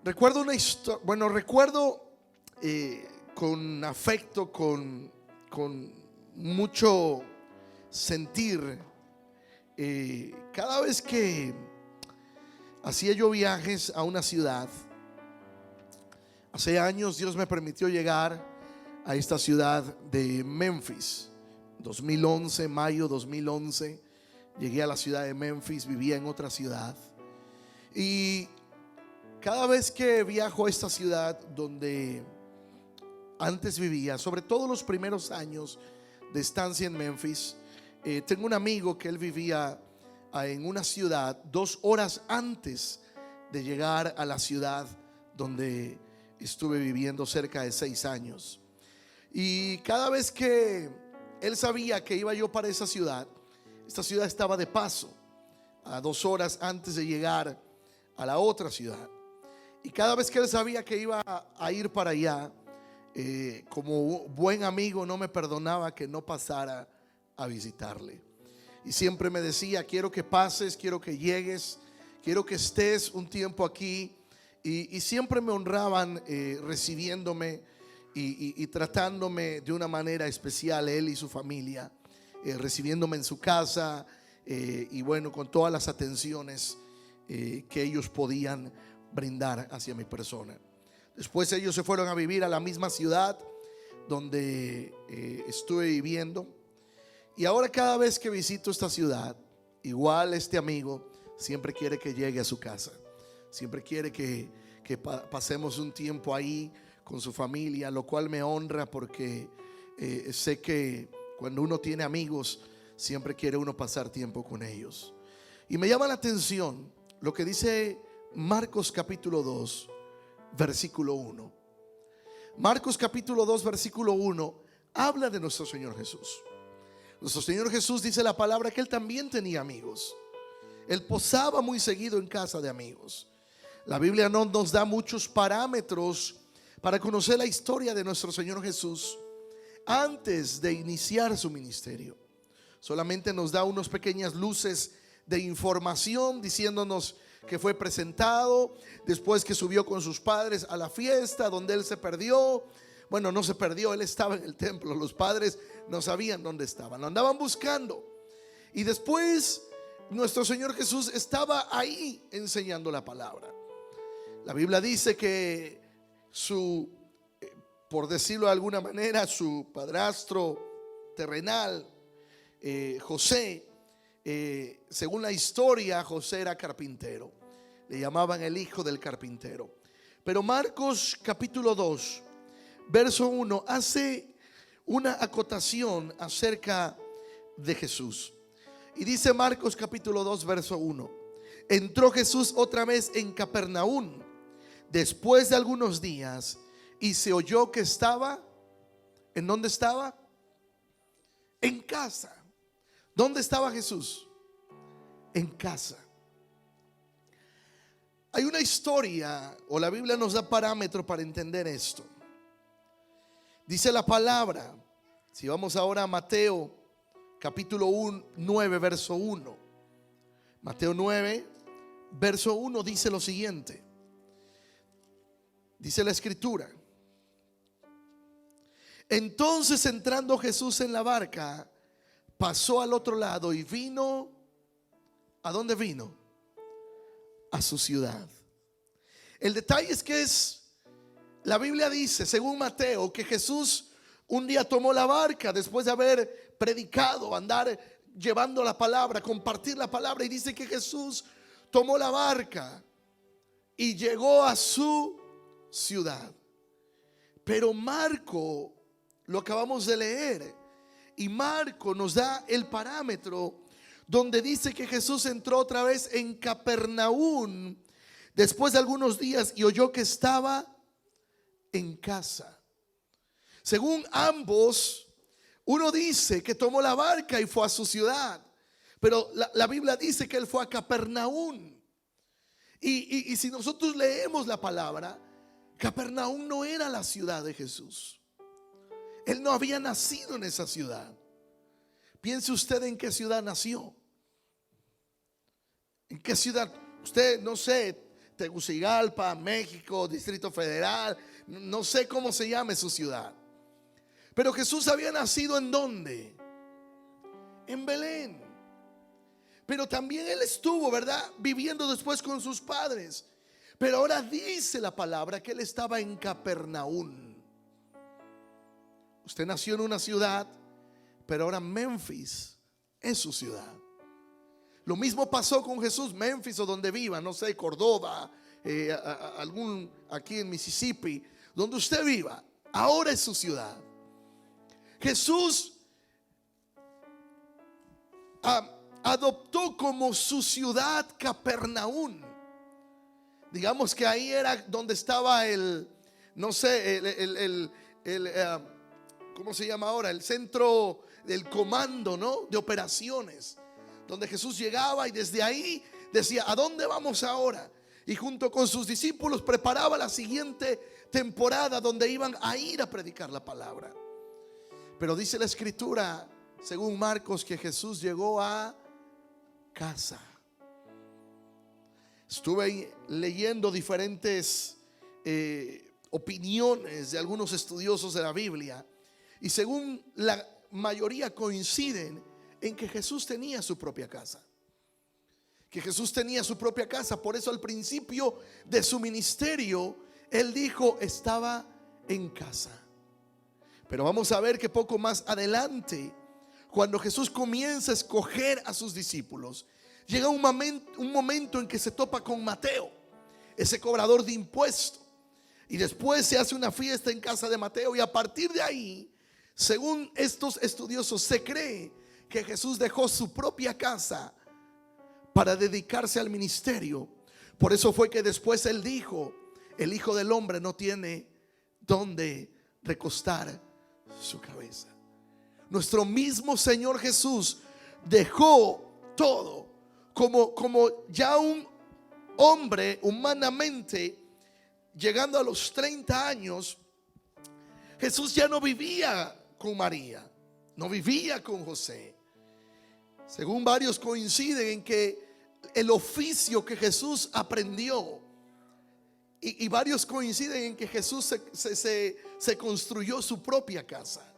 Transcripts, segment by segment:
Recuerdo una historia, recuerdo con afecto, con mucho sentir, cada vez que hacía yo viajes a una ciudad. Hace años Dios me permitió llegar a esta ciudad de Memphis. 2011, mayo 2011, llegué a la ciudad de Memphis, vivía en otra ciudad. Y cada vez que viajo a esta ciudad donde antes vivía, sobre todo los primeros años de estancia en Memphis, tengo un amigo que él vivía en una ciudad 2 horas antes de llegar a la ciudad donde estuve viviendo cerca de 6 años. Y cada vez que él sabía que iba yo para esa ciudad, esta ciudad estaba de paso, a 2 horas antes de llegar a la otra ciudad. Y cada vez que él sabía que iba a ir para allá, como buen amigo no me perdonaba que no pasara a visitarle. Y siempre me decía: quiero que pases, quiero que llegues, quiero que estés un tiempo aquí. Y siempre me honraban recibiéndome y tratándome de una manera especial, él y su familia, recibiéndome en su casa, y bueno, con todas las atenciones que ellos podían brindar hacia mi persona. Después ellos se fueron a vivir a la misma ciudad donde estuve viviendo. Y ahora cada vez que visito esta ciudad, igual este amigo siempre quiere que llegue a su casa. Siempre quiere que pasemos un tiempo ahí con su familia, lo cual me honra porque sé que cuando uno tiene amigos siempre quiere uno pasar tiempo con ellos. Y me llama la atención lo que dice Marcos capítulo 2 versículo 1. Marcos capítulo 2 versículo 1 habla de nuestro Señor Jesús. Nuestro Señor Jesús, dice la palabra, que Él también tenía amigos. Él posaba muy seguido en casa de amigos. La Biblia no nos da muchos parámetros para conocer la historia de nuestro Señor Jesús antes de iniciar su ministerio. Solamente nos da unas pequeñas luces de información diciéndonos que fue presentado, después que subió con sus padres a la fiesta donde Él se perdió. Bueno, no se perdió, Él estaba en el templo. Los padres no sabían dónde estaban, lo andaban buscando. Y después nuestro Señor Jesús estaba ahí enseñando la palabra. La Biblia dice que por decirlo de alguna manera, su padrastro terrenal, José, según la historia, José era carpintero. Le llamaban el hijo del carpintero. Pero Marcos capítulo 2 verso 1 hace una acotación acerca de Jesús. Y dice Marcos capítulo 2 verso 1: entró Jesús otra vez en Capernaum después de algunos días, y se oyó que estaba, ¿en dónde estaba? En casa. ¿Dónde estaba Jesús? En casa. Hay una historia, o la Biblia nos da parámetro para entender esto. Dice la palabra, si vamos ahora a Mateo capítulo 9 verso 1. Mateo 9 verso 1 dice lo siguiente. Dice la escritura: entonces, entrando Jesús en la barca, pasó al otro lado y vino. ¿A dónde vino? A su ciudad. El detalle es que la Biblia dice, según Mateo, que Jesús un día tomó la barca después de haber predicado, andar llevando la palabra, compartir la palabra, y dice que Jesús tomó la barca y llegó a su ciudad. Pero Marco, lo acabamos de leer, y Marco nos da el parámetro donde dice que Jesús entró otra vez en Capernaum después de algunos días y oyó que estaba en casa. Según ambos, uno dice que tomó la barca y fue a su ciudad, pero la Biblia dice que él fue a Capernaum. Y si nosotros leemos la palabra, Capernaum no era la ciudad de Jesús. Él no había nacido en esa ciudad. Piense usted en qué ciudad nació. ¿En qué ciudad? Usted, no sé, Tegucigalpa, México, Distrito Federal, no sé cómo se llame su ciudad. Pero Jesús había nacido ¿en dónde? En Belén. Pero también él estuvo, ¿verdad?, viviendo después con sus padres. Pero ahora dice la palabra que él estaba en Capernaum. Usted nació en una ciudad, pero ahora Memphis es su ciudad. Lo mismo pasó con Jesús. Memphis o donde viva, no sé, Córdoba, algún aquí en Mississippi, donde usted viva, ahora es su ciudad. Jesús adoptó como su ciudad Capernaum. Digamos que ahí era donde estaba el, no sé, ¿cómo se llama ahora? El centro del comando, ¿no?, de operaciones, donde Jesús llegaba y desde ahí decía: ¿a dónde vamos ahora? Y junto con sus discípulos preparaba la siguiente temporada donde iban a ir a predicar la palabra. Pero dice la escritura, según Marcos, que Jesús llegó a casa. Estuve leyendo diferentes opiniones de algunos estudiosos de la Biblia, y según la mayoría coinciden en que Jesús tenía su propia casa. Que Jesús tenía su propia casa. Por eso al principio de su ministerio él dijo: estaba en casa. Pero vamos a ver que poco más adelante, cuando Jesús comienza a escoger a sus discípulos, llega un momento en que se topa con Mateo, ese cobrador de impuestos. Y después se hace una fiesta en casa de Mateo, y a partir de ahí, según estos estudiosos, se cree que Jesús dejó su propia casa para dedicarse al ministerio. Por eso fue que después él dijo: el Hijo del Hombre no tiene dónde recostar su cabeza. Nuestro mismo Señor Jesús dejó todo como ya un hombre humanamente. Llegando a los 30 años, Jesús ya no vivía con María, no vivía con José. Según varios coinciden en que el oficio que Jesús aprendió, y varios coinciden en que Jesús se construyó su propia casa.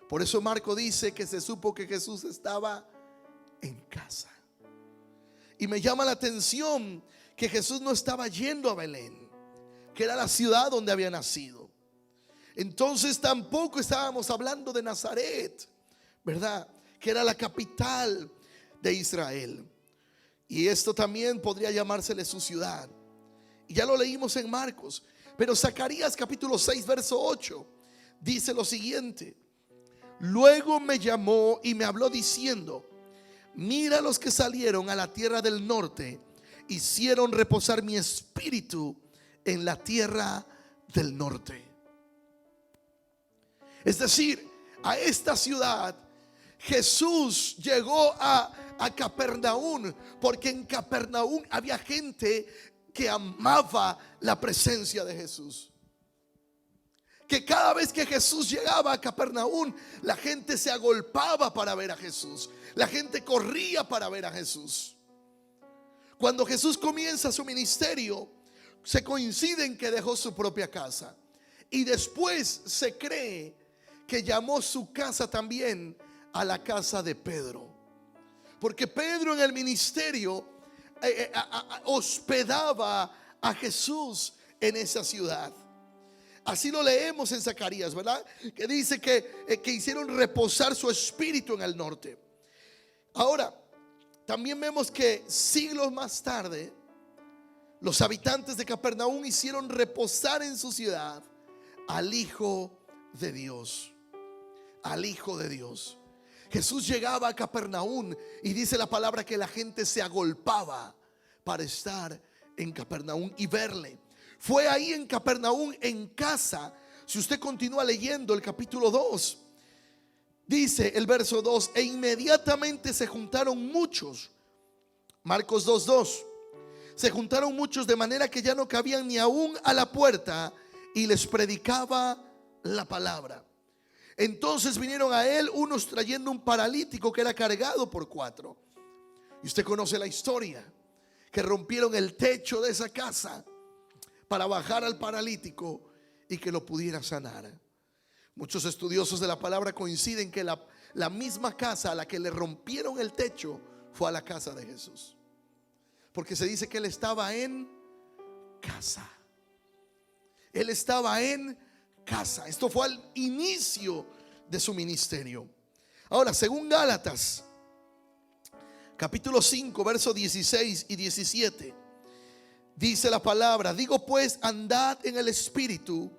Por eso Marco dice que se supo que Jesús estaba en casa. Y me llama la atención que Jesús no estaba yendo a Belén, que era la ciudad donde había nacido. Entonces tampoco estábamos hablando de Nazaret, ¿verdad?, que era la capital de Israel. Y esto también podría llamársele su ciudad. Y ya lo leímos en Marcos. Pero Zacarías capítulo 6 verso 8 dice lo siguiente: luego me llamó y me habló diciendo: mira, los que salieron a la tierra del norte hicieron reposar mi espíritu en la tierra del norte. Es decir, a esta ciudad Jesús llegó a Capernaum, porque en Capernaum había gente que amaba la presencia de Jesús. Que cada vez que Jesús llegaba a Capernaum, la gente se agolpaba para ver a Jesús. La gente corría para ver a Jesús. Cuando Jesús comienza su ministerio, se coincide en que dejó su propia casa. Y después se cree que llamó su casa también a la casa de Pedro. Porque Pedro en el ministerio hospedaba a Jesús en esa ciudad. Así lo leemos en Zacarías, ¿verdad? Que dice que hicieron reposar su espíritu en el norte. Ahora, también vemos que siglos más tarde, los habitantes de Capernaum hicieron reposar en su ciudad al Hijo de Dios. Al Hijo de Dios. Jesús llegaba a Capernaum y dice la palabra que la gente se agolpaba para estar en Capernaum y verle. Fue ahí en Capernaum, en casa. Si usted continúa leyendo el capítulo 2, dice el verso 2: e inmediatamente se juntaron muchos. Marcos 2:2. Se juntaron muchos de manera que ya no cabían ni aún a la puerta, y les predicaba la palabra. Entonces vinieron a él unos trayendo un paralítico que era cargado por 4. Y usted conoce la historia, que rompieron el techo de esa casa para bajar al paralítico y que lo pudiera sanar. Muchos estudiosos de la palabra coinciden que la misma casa a la que le rompieron el techo fue a la casa de Jesús, porque se dice que él estaba en casa. Él estaba en casa. Esto fue al inicio de su ministerio. Ahora, según Gálatas capítulo 5, versos 16 y 17, dice la palabra: digo pues, andad en el Espíritu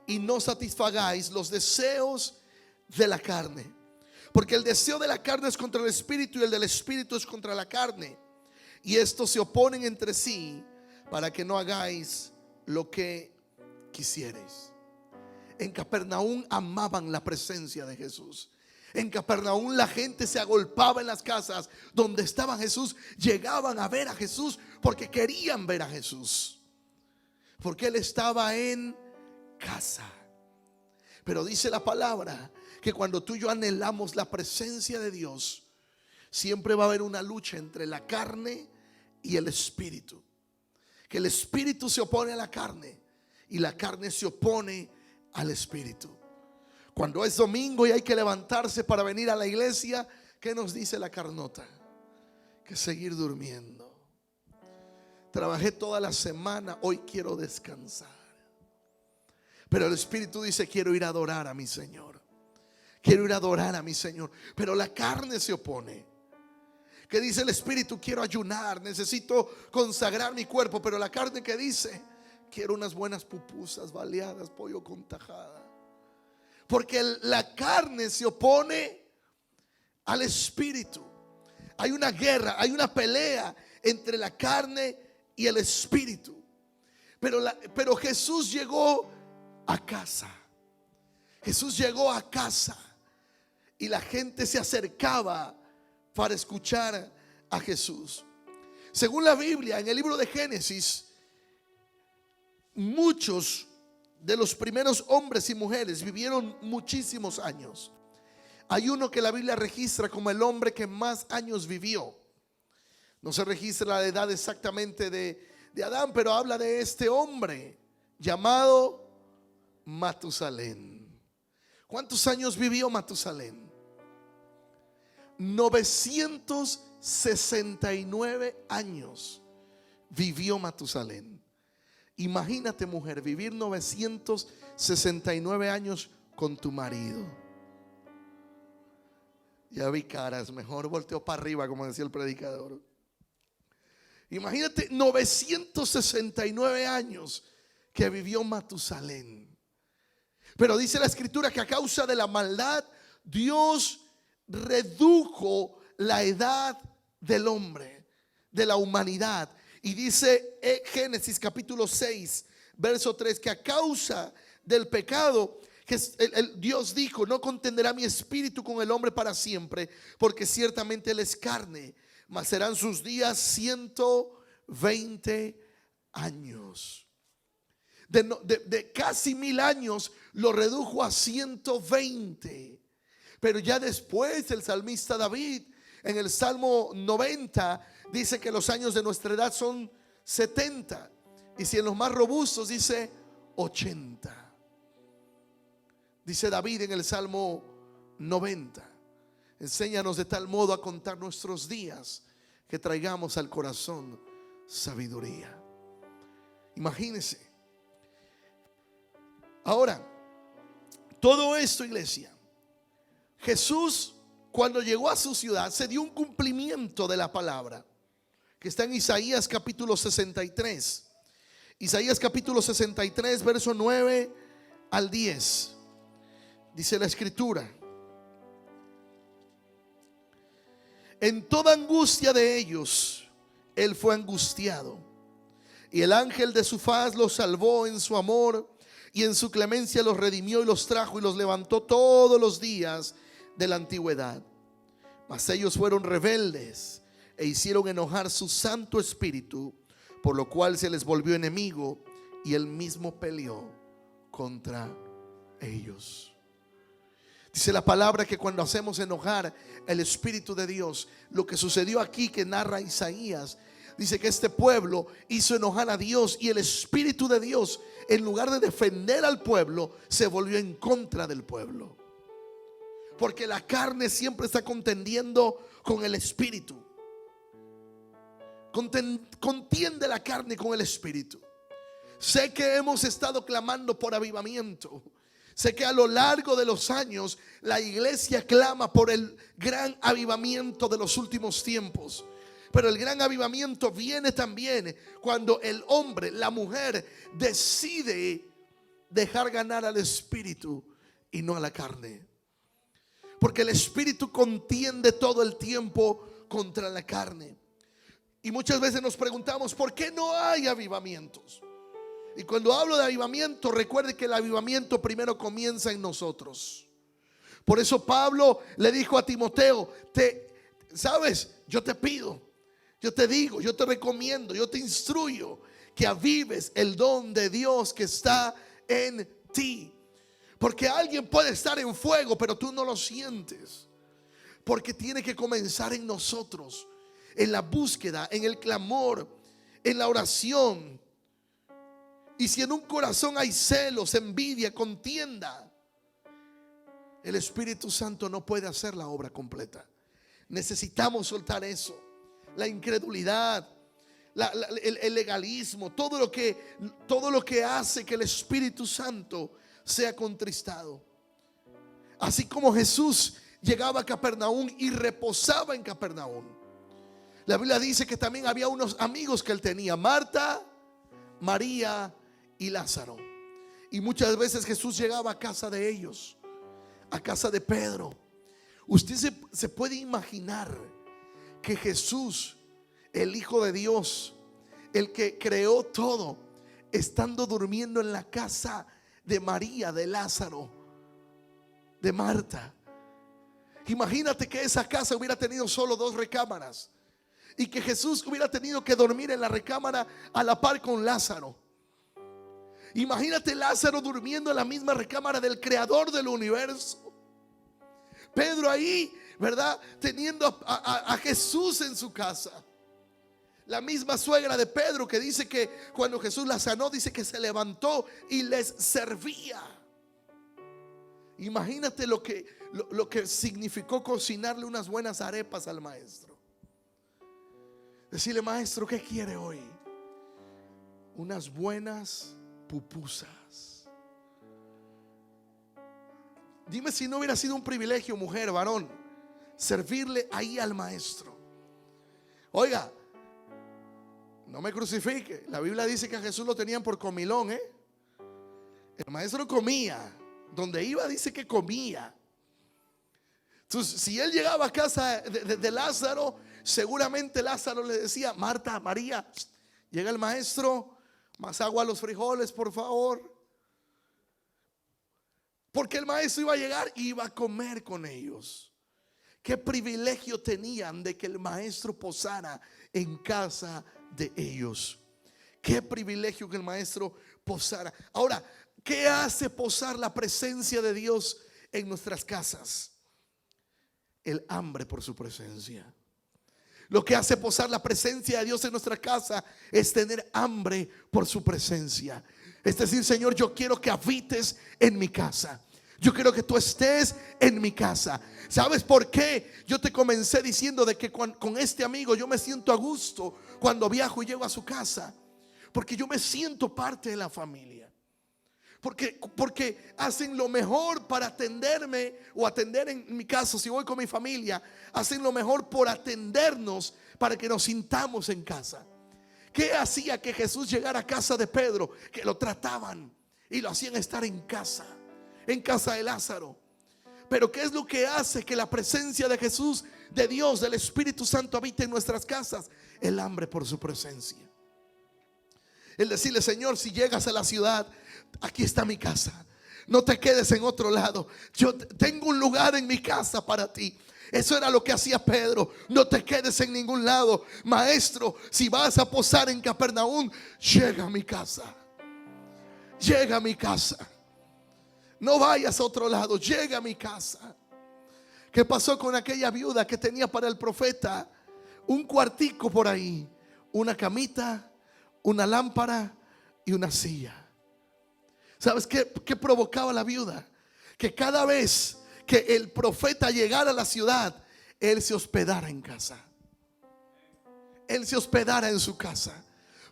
y no satisfagáis los deseos de la carne, porque el deseo de la carne es contra el Espíritu y el del Espíritu es contra la carne, y estos se oponen entre sí para que no hagáis lo que quisierais. En Capernaum amaban la presencia de Jesús. En Capernaum la gente se agolpaba en las casas donde estaba Jesús. Llegaban a ver a Jesús porque querían ver a Jesús, porque Él estaba en casa. Pero dice la palabra que cuando tú y yo anhelamos la presencia de Dios, siempre va a haber una lucha entre la carne y el Espíritu. Que el Espíritu se opone a la carne y la carne se opone al Espíritu. Cuando es domingo y hay que levantarse para venir a la iglesia, ¿qué nos dice la carnota? Que seguir durmiendo. Trabajé toda la semana, hoy quiero descansar. Pero el Espíritu dice: quiero ir a adorar a mi Señor. Quiero ir a adorar a mi Señor. Pero la carne se opone. Que dice el Espíritu: quiero ayunar, necesito consagrar mi cuerpo. Pero la carne, que dice: quiero unas buenas pupusas baleadas, pollo con tajada. Porque la carne se opone al Espíritu. Hay una guerra, hay una pelea entre la carne y el Espíritu. Pero Jesús llegó a casa. Jesús llegó a casa y la gente se acercaba para escuchar a Jesús. Según la Biblia, en el libro de Génesis, muchos de los primeros hombres y mujeres vivieron muchísimos años. Hay uno que la Biblia registra como el hombre que más años vivió. No se registra la edad exactamente de Adán, pero habla de este hombre llamado Matusalén. ¿Cuántos años vivió Matusalén? 969 años vivió Matusalén. Imagínate, mujer, vivir 969 años con tu marido. Ya vi caras, mejor volteo para arriba, como decía el predicador. Imagínate 969 años que vivió Matusalén. Pero dice la Escritura que a causa de la maldad, Dios redujo la edad del hombre, de la humanidad. Y dice Génesis capítulo 6, verso 3, que a causa del pecado, Dios dijo: no contenderá mi espíritu con el hombre para siempre, porque ciertamente él es carne, mas serán sus días 120 años. De casi 1000 años lo redujo a 120. Pero ya después el salmista David, en el Salmo 90, dice que los años de nuestra edad son 70. Y si en los más robustos dice 80. Dice David en el Salmo 90: enséñanos de tal modo a contar nuestros días, que traigamos al corazón sabiduría. Imagínense. Ahora, todo esto, iglesia, Jesús, cuando llegó a su ciudad, se dio un cumplimiento de la palabra que está en Isaías capítulo 63. Isaías capítulo 63, verso 9 al 10. Dice la Escritura: en toda angustia de ellos, Él fue angustiado, y el ángel de su faz los salvó. En su amor y en su clemencia los redimió y los trajo y los levantó todos los días de la antigüedad. Mas ellos fueron rebeldes e hicieron enojar su Santo Espíritu, por lo cual se les volvió enemigo y él mismo peleó contra ellos. Dice la palabra que cuando hacemos enojar el Espíritu de Dios, lo que sucedió aquí que narra Isaías, dice que este pueblo hizo enojar a Dios, y el Espíritu de Dios, en lugar de defender al pueblo, se volvió en contra del pueblo. Porque la carne siempre está contendiendo con el Espíritu. Contiende la carne con el Espíritu. Sé que hemos estado clamando por avivamiento. Sé que a lo largo de los años la iglesia clama por el gran avivamiento de los últimos tiempos. Pero el gran avivamiento viene también cuando el hombre, la mujer, decide dejar ganar al Espíritu y no a la carne. Porque el Espíritu contiende todo el tiempo contra la carne. Y muchas veces nos preguntamos, ¿por qué no hay avivamientos? Y cuando hablo de avivamiento, recuerde que el avivamiento primero comienza en nosotros. Por eso Pablo le dijo a Timoteo, ¿sabes? Yo te pido, yo te digo, yo te recomiendo, yo te instruyo que avives el don de Dios que está en ti. Porque alguien puede estar en fuego, pero tú no lo sientes. Porque tiene que comenzar en nosotros, en la búsqueda, en el clamor, en la oración. Y si en un corazón hay celos, envidia, contienda, el Espíritu Santo no puede hacer la obra completa. Necesitamos soltar eso. La incredulidad, el legalismo, todo lo que hace que el Espíritu Santo sea contristado. Así como Jesús llegaba a Capernaum y reposaba en Capernaum, la Biblia dice que también había unos amigos que él tenía: Marta, María y Lázaro. Y muchas veces Jesús llegaba a casa de ellos, a casa de Pedro. Usted se puede imaginar que Jesús, el Hijo de Dios, el que creó todo, estando durmiendo en la casa de María, de Lázaro, de Marta. Imagínate que esa casa hubiera tenido solo 2 recámaras y que Jesús hubiera tenido que dormir en la recámara a la par con Lázaro. Imagínate Lázaro durmiendo en la misma recámara del creador del universo. Pedro ahí, ¿verdad? Teniendo a Jesús en su casa. La misma suegra de Pedro que dice que cuando Jesús la sanó, dice que se levantó y les servía. Imagínate lo que significó cocinarle unas buenas arepas al maestro. Decirle: maestro, ¿qué quiere hoy? Unas buenas pupusas. Dime si no hubiera sido un privilegio, mujer, varón, servirle ahí al maestro. Oiga, no me crucifique. La Biblia dice que a Jesús lo tenían por comilón, ¿eh? El maestro comía. Donde iba dice que comía. Entonces, si él llegaba a casa de Lázaro, seguramente Lázaro le decía: Marta, María, llega el maestro, más agua a los frijoles, por favor. Porque el maestro iba a llegar y iba a comer con ellos. Qué privilegio tenían de que el maestro posara en casa de ellos. Qué privilegio que el maestro posara. Ahora, ¿qué hace posar la presencia de Dios en nuestras casas? El hambre por su presencia. Lo que hace posar la presencia de Dios en nuestra casa es tener hambre por su presencia. Es decir, Señor, yo quiero que habites en mi casa. Yo quiero que tú estés en mi casa. ¿Sabes por qué? Yo te comencé diciendo de que con este amigo yo me siento a gusto cuando viajo y llego a su casa. Porque yo me siento parte de la familia. Porque hacen lo mejor para atenderme, o atender en mi caso, si voy con mi familia, hacen lo mejor por atendernos para que nos sintamos en casa. ¿Qué hacía que Jesús llegara a casa de Pedro? Que lo trataban y lo hacían estar en casa de Lázaro. Pero ¿qué es lo que hace que la presencia de Jesús, de Dios, del Espíritu Santo habite en nuestras casas? El hambre por su presencia. El decirle: Señor, si llegas a la ciudad, aquí está mi casa. No te quedes en otro lado. Yo tengo un lugar en mi casa para ti. Eso era lo que hacía Pedro. No te quedes en ningún lado. Maestro, si vas a posar en Capernaum, llega a mi casa. Llega a mi casa. No vayas a otro lado. Llega a mi casa. ¿Qué pasó con aquella viuda que tenía para el profeta un cuartico por ahí? una camita, una lámpara y una silla. ¿Sabes qué provocaba la viuda? Que cada vez que el profeta llegara a la ciudad, él se hospedara en casa. Él se hospedara en su casa.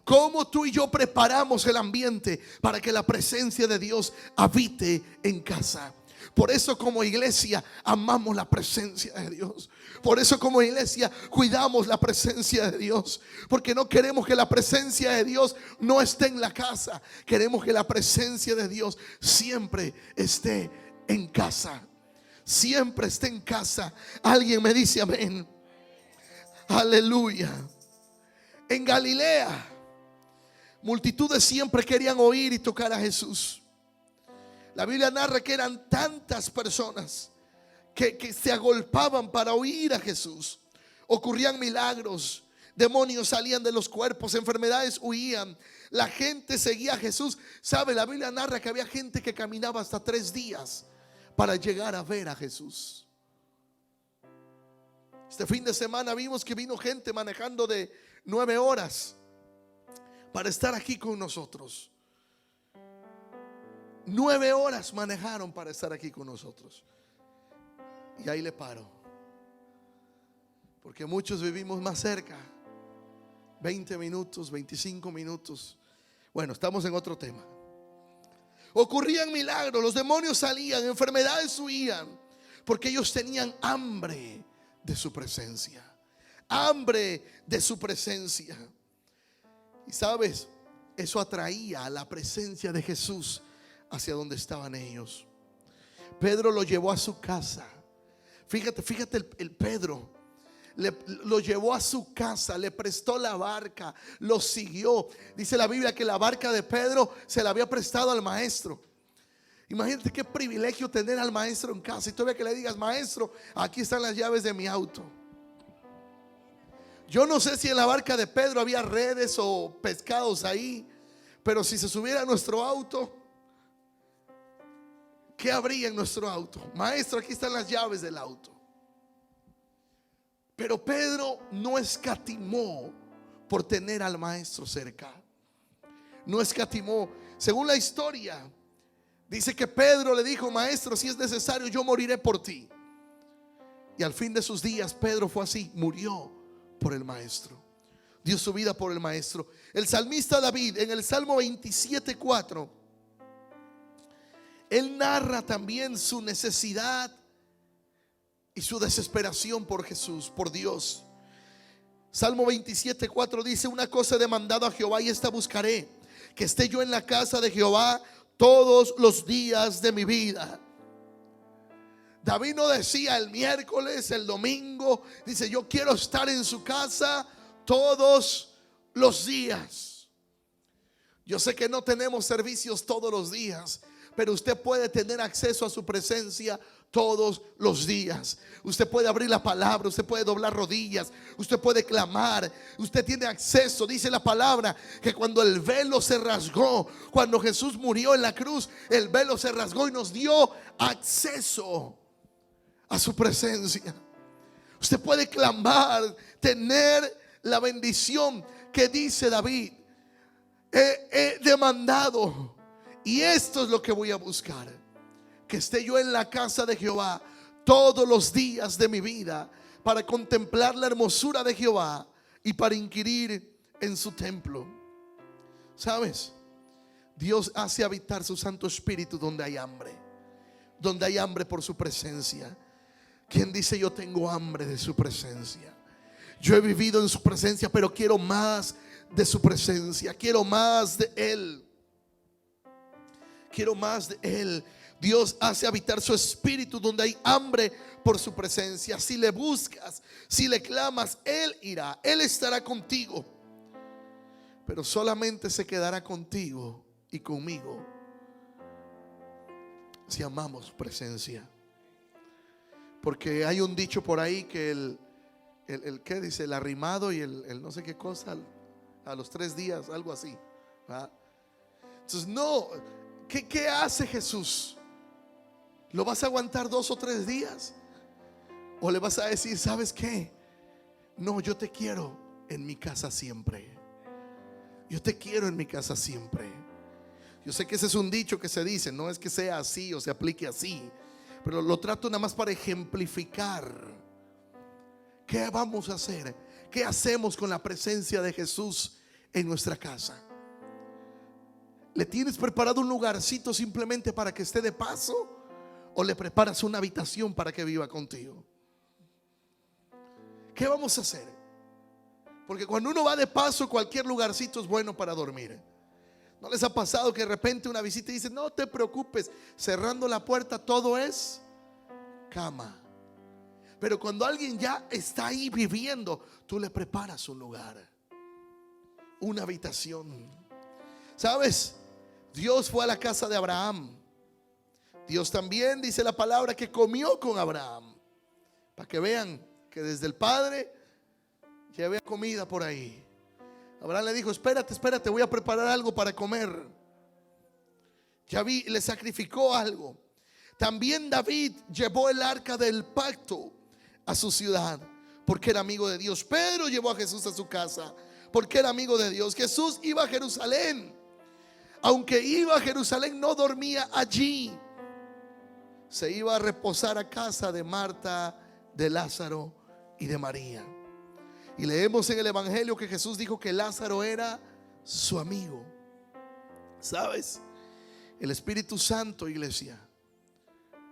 ¿Cómo tú y yo preparamos el ambiente para que la presencia de Dios habite en casa? Por eso como iglesia amamos la presencia de Dios. Por eso como iglesia cuidamos la presencia de Dios. Porque no queremos que la presencia de Dios no esté en la casa. Queremos que la presencia de Dios siempre esté en casa. Siempre esté en casa. Alguien me dice amén. Aleluya. En Galilea, multitudes siempre querían oír y tocar a Jesús. La Biblia narra que eran tantas personas que se agolpaban para oír a Jesús. Ocurrían milagros, demonios salían de los cuerpos, enfermedades huían, la gente seguía a Jesús. ¿Sabe? La Biblia narra que había gente que caminaba hasta 3 días para llegar a ver a Jesús. Este fin de semana vimos que vino gente manejando de 9 horas para estar aquí con nosotros. 9 horas manejaron para estar aquí con nosotros. Y ahí le paro, porque muchos vivimos más cerca. 20 minutos, 25 minutos. Bueno, estamos en otro tema. Ocurrían milagros, los demonios salían, enfermedades huían, porque ellos tenían hambre de su presencia. Hambre de su presencia. Y sabes, eso atraía a la presencia de Jesús hacia donde estaban ellos. Pedro lo llevó a su casa. Fíjate el Pedro lo llevó a su casa, le prestó la barca, lo siguió. Dice la Biblia que la barca de Pedro se la había prestado al maestro. Imagínate qué privilegio tener al maestro en casa y todavía que le digas: maestro, aquí están las llaves de mi auto. Yo no sé si en la barca de Pedro había redes o pescados ahí, pero si se subiera a nuestro auto, ¿qué habría en nuestro auto? Maestro, aquí están las llaves del auto. Pero Pedro no escatimó por tener al maestro cerca. No escatimó. Según la historia, dice que Pedro le dijo: maestro, si es necesario, yo moriré por ti. Y al fin de sus días Pedro fue así, murió por el maestro, dio su vida por el maestro. El salmista David en el Salmo 27:4, él narra también su necesidad y su desesperación por Jesús, por Dios. Salmo 27:4 dice: una cosa he demandado a Jehová y esta buscaré, que esté yo en la casa de Jehová todos los días de mi vida. David no decía el miércoles, el domingo. Dice: yo quiero estar en su casa todos los días. Yo sé que no tenemos servicios todos los días, pero usted puede tener acceso a su presencia todos los días. Usted puede abrir la palabra, usted puede doblar rodillas, usted puede clamar, usted tiene acceso. Dice la palabra que cuando el velo se rasgó, cuando Jesús murió en la cruz, el velo se rasgó y nos dio acceso a su presencia. Usted puede clamar, tener la bendición que dice David: he demandado, y esto es lo que voy a buscar, que esté yo en la casa de Jehová todos los días de mi vida, para contemplar la hermosura de Jehová y para inquirir en su templo. ¿Sabes? Dios hace habitar su Santo Espíritu donde hay hambre, donde hay hambre por su presencia. ¿Quién dice: yo tengo hambre de su presencia? Yo he vivido en su presencia, pero quiero más de su presencia, quiero más de Él. Quiero más de Él. Dios hace habitar su espíritu donde hay hambre por su presencia. Si le buscas, si le clamas, Él irá, Él estará contigo. Pero solamente se quedará contigo y conmigo si amamos su presencia. Porque hay un dicho por ahí que el ¿qué dice? El arrimado y el no sé qué cosa a los 3 días, algo así, ¿verdad? Entonces no, ¿qué hace Jesús? ¿Lo vas a aguantar 2 o 3 días? ¿O le vas a decir: sabes qué? No, yo te quiero en mi casa siempre. Yo te quiero en mi casa siempre. Yo sé que ese es un dicho que se dice, no es que sea así o se aplique así, pero lo trato nada más para ejemplificar. ¿Qué vamos a hacer? ¿Qué hacemos con la presencia de Jesús en nuestra casa? ¿Le tienes preparado un lugarcito simplemente para que esté de paso? ¿O le preparas una habitación para que viva contigo? ¿Qué vamos a hacer? Porque cuando uno va de paso, cualquier lugarcito es bueno para dormir. ¿No les ha pasado que de repente una visita y dice, no te preocupes, cerrando la puerta todo es cama? Pero cuando alguien ya está ahí viviendo, tú le preparas un lugar, una habitación. ¿Sabes? Dios fue a la casa de Abraham. Dios también dice la palabra que comió con Abraham. Para que vean que desde el Padre ya había comida por ahí. Abraham le dijo, espérate, voy a preparar algo para comer. Ya vi, le sacrificó algo. También David llevó el arca del pacto a su ciudad porque era amigo de Dios. Pedro llevó a Jesús a su casa porque era amigo de Dios. Jesús iba a Jerusalén. Aunque iba a Jerusalén, no dormía allí. Se iba a reposar a casa de Marta, de Lázaro y de María. Y leemos en el Evangelio que Jesús dijo que Lázaro era su amigo. ¿Sabes? El Espíritu Santo, iglesia,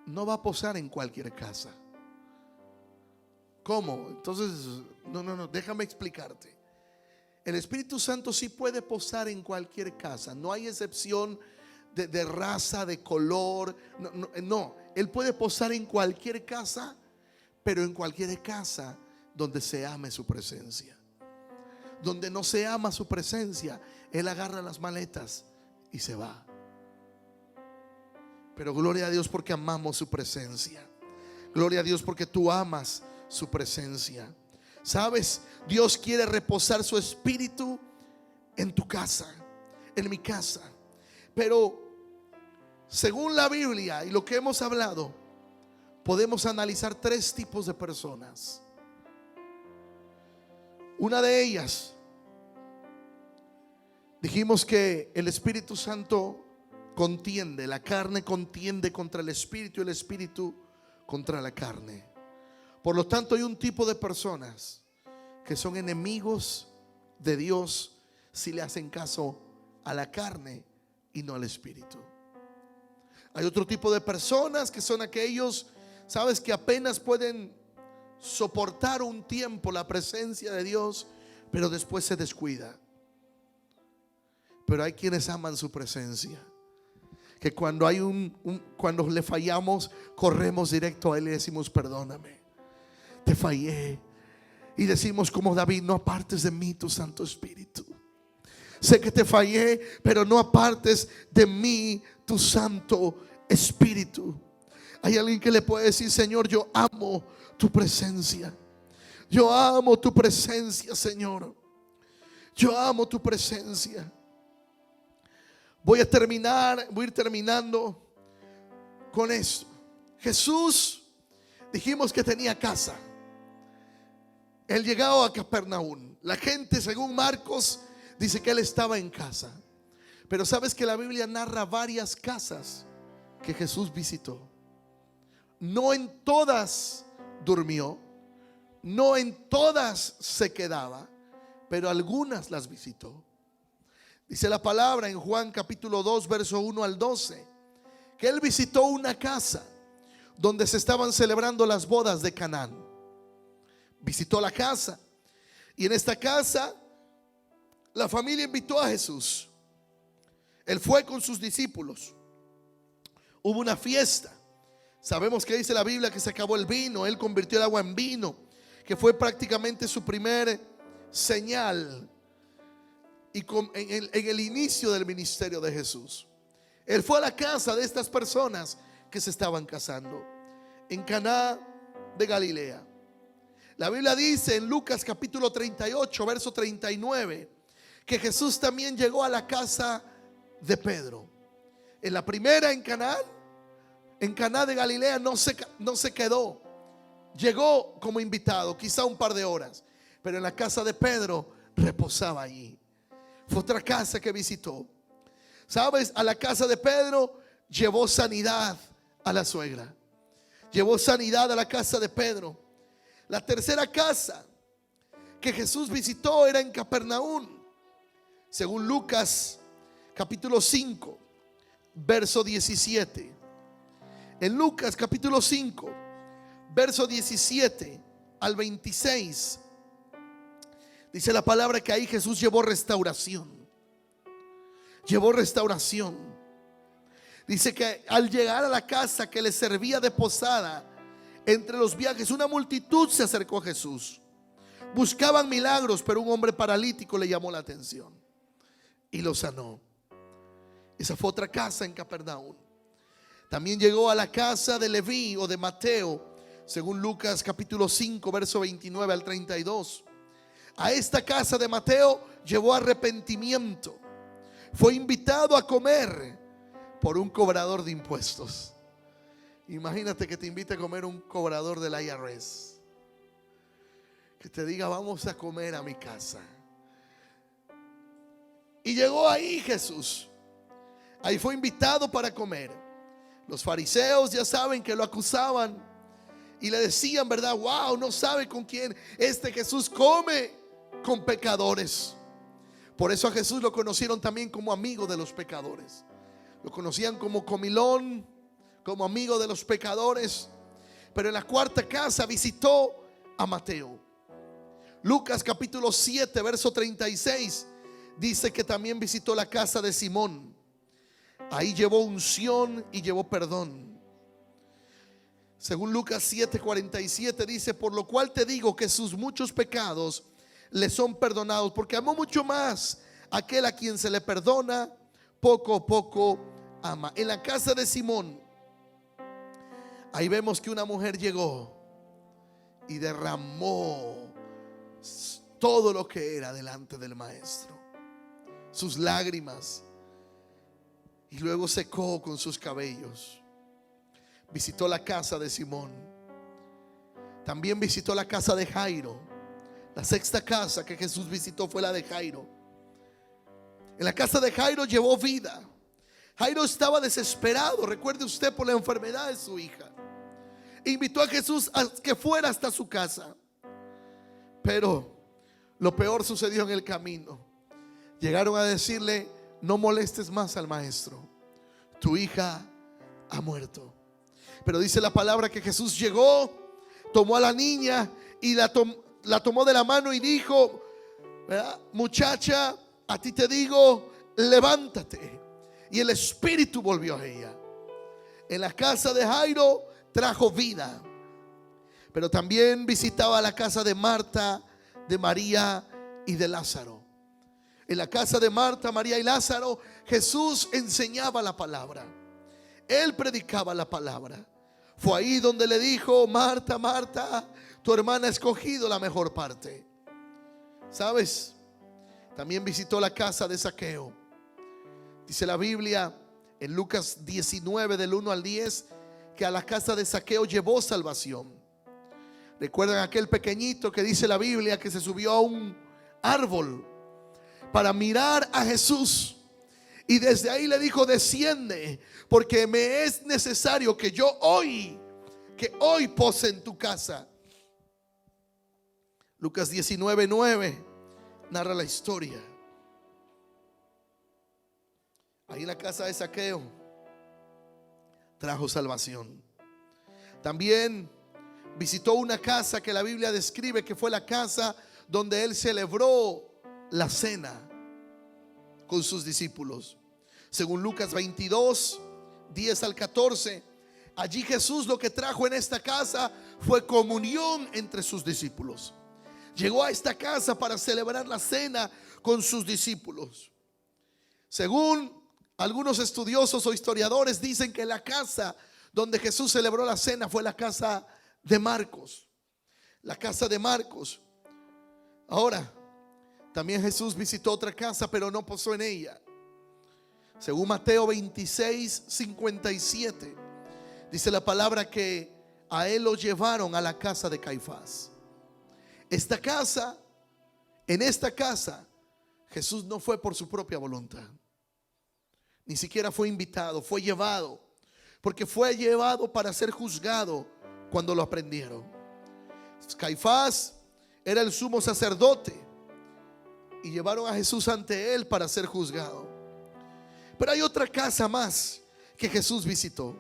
no va a posar en cualquier casa. ¿Cómo? Entonces, no, déjame explicarte. El Espíritu Santo sí puede posar en cualquier casa. No hay excepción de raza, de color. No, Él puede posar en cualquier casa, pero en cualquier casa donde se ame su presencia. Donde no se ama su presencia, Él agarra las maletas y se va. Pero gloria a Dios porque amamos su presencia. Gloria a Dios porque tú amas su presencia. ¿Sabes? Dios quiere reposar su espíritu en tu casa, en mi casa. Pero según la Biblia y lo que hemos hablado, podemos analizar 3 tipos de personas. Una de ellas, dijimos que el Espíritu Santo contiende, la carne contiende contra el Espíritu y el Espíritu contra la carne. Por lo tanto, hay un tipo de personas que son enemigos de Dios si le hacen caso a la carne y no al Espíritu. Hay otro tipo de personas que son aquellos, sabes, que apenas pueden soportar un tiempo la presencia de Dios, pero después se descuida. Pero hay quienes aman su presencia, que cuando hay cuando le fallamos, corremos directo a Él y decimos, perdóname, te fallé. Y decimos como David, no apartes de mí tu Santo Espíritu. Sé que te fallé, pero no apartes de mí tu Santo Espíritu. Hay alguien que le puede decir, Señor, yo amo tu presencia. Yo amo tu presencia, Señor. Yo amo tu presencia. Voy a ir terminando con esto. Jesús, dijimos que tenía casa. Él llegaba a Capernaum. La gente, según Marcos, dice que él estaba en casa. Pero sabes que la Biblia narra varias casas que Jesús visitó. No en todas durmió, no en todas se quedaba, pero algunas las visitó. Dice la palabra en Juan capítulo 2, verso 1 al 12, que él visitó una casa donde se estaban celebrando las bodas de Canaán. Visitó la casa y en esta casa la familia invitó a Jesús. Él fue con sus discípulos. Hubo una fiesta. Sabemos que dice la Biblia que se acabó el vino. Él convirtió el agua en vino, que fue prácticamente su primer señal y en el inicio del ministerio de Jesús. Él fue a la casa de estas personas que se estaban casando en Caná de Galilea. La Biblia dice en Lucas capítulo 38, verso 39, que Jesús también llegó a la casa de Pedro. En la primera, en Caná de Galilea, no se quedó. Llegó como invitado, quizá un par de horas. pero en la casa de Pedro reposaba allí. Fue otra casa que visitó. ¿Sabes? A la casa de Pedro llevó sanidad a la suegra. Llevó sanidad a la casa de Pedro. La tercera casa que Jesús visitó era en Capernaum. Según Lucas capítulo 5, verso 17. En Lucas capítulo 5, verso 17 al 26, dice la palabra que ahí Jesús llevó restauración. Llevó restauración. Dice que al llegar a la casa que le servía de posada, entre los viajes una multitud se acercó a Jesús. Buscaban milagros, pero un hombre paralítico le llamó la atención y lo sanó. Esa fue otra casa en Capernaum. También llegó a la casa de Leví o de Mateo, según Lucas capítulo 5, verso 29 al 32. A esta casa de Mateo llevó arrepentimiento. Fue invitado a comer por un cobrador de impuestos. Imagínate que te invite a comer un cobrador del IRS, que te diga: vamos a comer a mi casa. Y llegó ahí Jesús. Ahí fue invitado para comer. Los fariseos ya saben que lo acusaban y le decían, ¿verdad? Wow, no sabe con quién este Jesús come con pecadores. Por eso a Jesús lo conocieron también como amigo de los pecadores. Lo conocían como comilón, como amigo de los pecadores. Pero en la cuarta casa visitó a Mateo. Lucas capítulo 7, verso 36 dice que también visitó la casa de Simón. Ahí llevó unción y llevó perdón. Según Lucas 7:47 dice: por lo cual te digo que sus muchos pecados le son perdonados, porque amó mucho más aquel a quien se le perdona, poco ama. En la casa de Simón, ahí vemos que una mujer llegó y derramó todo lo que era delante del maestro, sus lágrimas, y luego secó con sus cabellos. Visitó la casa de Simón. También visitó la casa de Jairo. La sexta casa que Jesús visitó fue la de Jairo. En la casa de Jairo llevó vida. Jairo estaba desesperado, recuerde usted, por la enfermedad de su hija. Invitó a Jesús a que fuera hasta su casa. Pero lo peor sucedió en el camino. Llegaron a decirle: no molestes más al maestro, tu hija ha muerto. Pero dice la palabra que Jesús llegó, tomó a la niña y la tomó de la mano y dijo: ¿verdad? Muchacha, a ti te digo, levántate. Y el espíritu volvió a ella. En la casa de Jairo trajo vida. Pero también visitaba la casa de Marta, de María y de Lázaro. En la casa de Marta, María y Lázaro, Jesús enseñaba la palabra. Él predicaba la palabra. Fue ahí donde le dijo: Marta, Marta, tu hermana ha escogido la mejor parte. ¿Sabes? También visitó la casa de Zaqueo. Dice la Biblia en Lucas 19 del 1 al 10 que a la casa de Zaqueo llevó salvación. ¿Recuerdan aquel pequeñito que dice la Biblia que se subió a un árbol para mirar a Jesús? Y desde ahí le dijo: desciende, porque me es necesario que hoy pose en tu casa. Lucas 19:9 narra la historia. Ahí en la casa de Zaqueo trajo salvación. También visitó una casa que la Biblia describe que fue la casa donde él celebró la cena con sus discípulos. Según Lucas 22, 10 al 14, allí Jesús lo que trajo en esta casa fue comunión entre sus discípulos. Llegó a esta casa para celebrar la cena con sus discípulos. Según algunos estudiosos o historiadores, dicen que la casa donde Jesús celebró la cena fue la casa de Marcos. La casa de Marcos. Ahora, también Jesús visitó otra casa, pero no posó en ella. Según Mateo 26:57, dice la palabra que a él lo llevaron a la casa de Caifás. Esta casa En esta casa Jesús no fue por su propia voluntad, ni siquiera fue invitado, fue llevado, porque fue llevado para ser juzgado cuando lo aprendieron. Caifás era el sumo sacerdote y llevaron a Jesús ante él para ser juzgado. Pero hay otra casa más que Jesús visitó,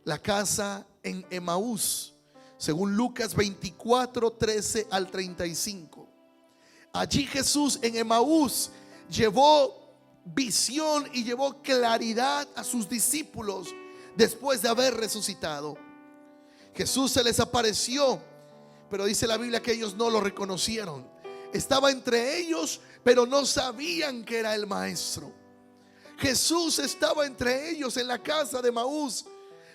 la casa en Emaús, según Lucas 24, 13 al 35. Allí Jesús en Emaús llevó visión y llevó claridad a sus discípulos después de haber resucitado. Jesús se les apareció, pero dice la Biblia que ellos no lo reconocieron. Estaba entre ellos, pero no sabían que era el maestro. Jesús estaba entre ellos en la casa de Emaús,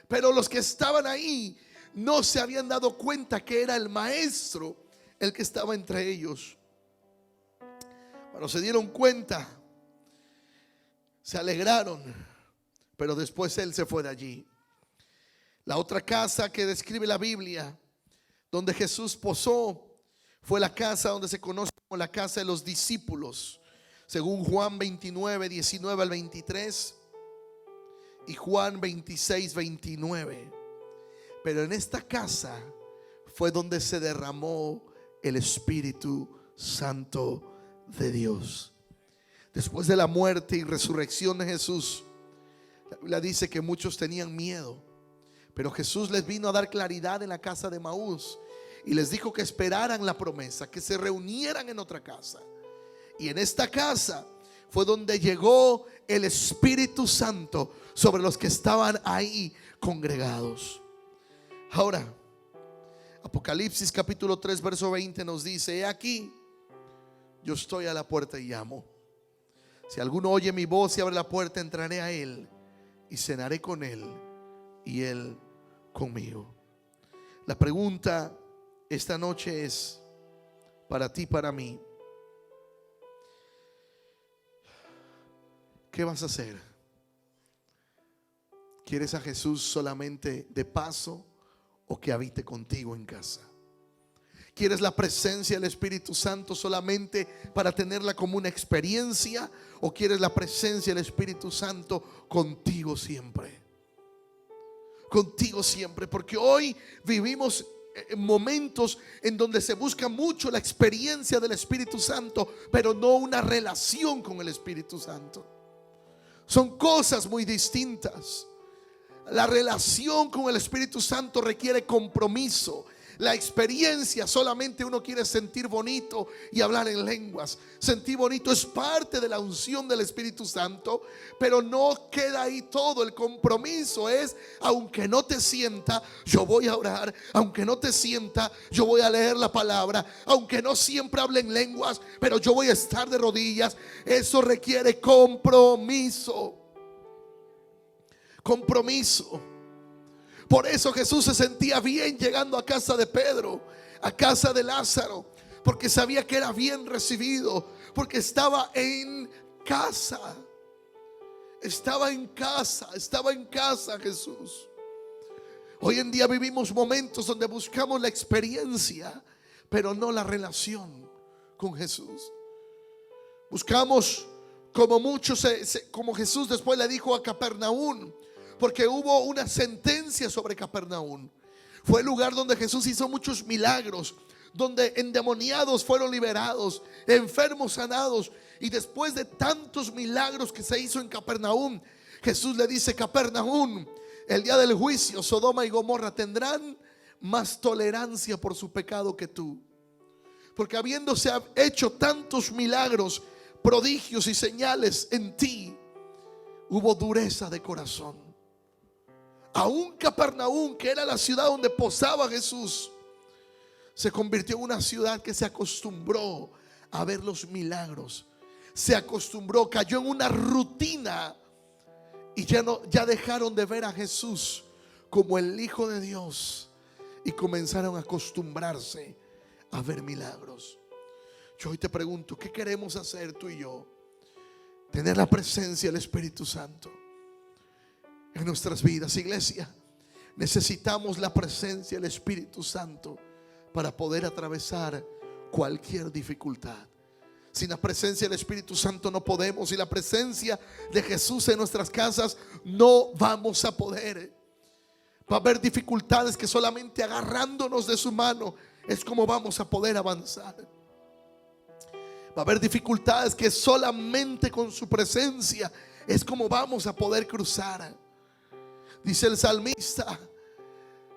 pero los que estaban ahí no se habían dado cuenta que era el maestro el que estaba entre ellos. Cuando se dieron cuenta, se alegraron, pero después él se fue de allí. La otra casa que describe la Biblia donde Jesús posó fue la casa donde se conoce como la casa de los discípulos, según Juan 29, 19 al 23 y Juan 26, 29. Pero en esta casa fue donde se derramó el Espíritu Santo de Dios. Después de la muerte y resurrección de Jesús, la Biblia dice que muchos tenían miedo, pero Jesús les vino a dar claridad en la casa de Emaús y les dijo que esperaran la promesa, que se reunieran en otra casa. Y en esta casa fue donde llegó el Espíritu Santo sobre los que estaban ahí congregados. Ahora, Apocalipsis capítulo 3 verso 20 nos dice: he aquí, yo estoy a la puerta y llamo. Si alguno oye mi voz y abre la puerta, entraré a él y cenaré con él y él conmigo. La pregunta esta noche es para ti, para mí: ¿qué vas a hacer? ¿Quieres a Jesús solamente de paso o que habite contigo en casa? ¿Quieres la presencia del Espíritu Santo solamente para tenerla como una experiencia, o quieres la presencia del Espíritu Santo contigo siempre? Contigo siempre, porque hoy vivimos momentos en donde se busca mucho la experiencia del Espíritu Santo, pero no una relación con el Espíritu Santo. Son cosas muy distintas. La relación con el Espíritu Santo requiere compromiso. La experiencia solamente uno quiere sentir bonito y hablar en lenguas. Sentir bonito es parte de la unción del Espíritu Santo, pero no queda ahí todo. El compromiso es: aunque no te sienta, yo voy a orar. Aunque no te sienta, yo voy a leer la palabra. Aunque no siempre hable en lenguas, pero yo voy a estar de rodillas. Eso requiere compromiso. Compromiso. Por eso Jesús se sentía bien llegando a casa de Pedro, a casa de Lázaro, porque sabía que era bien recibido, porque estaba en casa. Estaba en casa Jesús. Hoy en día vivimos momentos donde buscamos la experiencia, pero no la relación con Jesús. Buscamos, como muchos, como Jesús después le dijo a Capernaum, porque hubo una sentencia sobre Capernaum. Fue el lugar donde Jesús hizo muchos milagros, donde endemoniados fueron liberados, enfermos sanados. Y después de tantos milagros que se hizo en Capernaum, Jesús le dice: Capernaum, el día del juicio, Sodoma y Gomorra tendrán más tolerancia por su pecado que tú. Porque habiéndose hecho tantos milagros, prodigios y señales en ti, hubo dureza de corazón. Aún Capernaum, que era la ciudad donde posaba Jesús, se convirtió en una ciudad que se acostumbró a ver los milagros. Se acostumbró, cayó en una rutina, y ya dejaron de ver a Jesús como el Hijo de Dios y comenzaron a acostumbrarse a ver milagros. Yo hoy te pregunto: ¿qué queremos hacer tú y yo? Tener la presencia del Espíritu Santo en nuestras vidas. Iglesia, necesitamos la presencia del Espíritu Santo para poder atravesar cualquier dificultad. Sin la presencia del Espíritu Santo no podemos. Sin la presencia de Jesús en nuestras casas no vamos a poder. Va a haber dificultades que solamente agarrándonos de su mano es como vamos a poder avanzar. Va a haber dificultades que solamente con su presencia es como vamos a poder cruzar. Dice el salmista,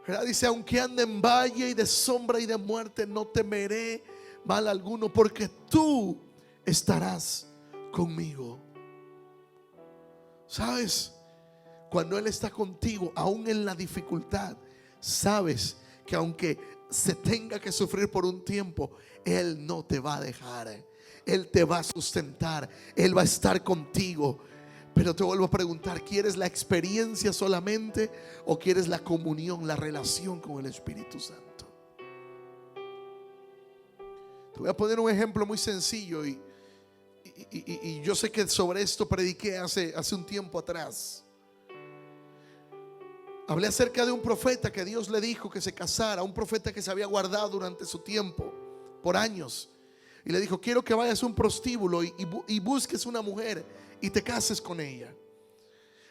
¿verdad? Dice: aunque ande en valle y de sombra y de muerte, no temeré mal alguno, porque tú estarás conmigo. ¿Sabes? Cuando Él está contigo, aún en la dificultad, sabes que aunque se tenga que sufrir por un tiempo, Él no te va a dejar. Él te va a sustentar. Él va a estar contigo. Pero te vuelvo a preguntar, ¿quieres la experiencia solamente o quieres la comunión, la relación con el Espíritu Santo? Te voy a poner un ejemplo muy sencillo y yo sé que sobre esto prediqué hace un tiempo atrás. Hablé acerca de un profeta que Dios le dijo que se casara, un profeta que se había guardado durante su tiempo, por años. Y le dijo: quiero que vayas a un prostíbulo y busques una mujer y te cases con ella.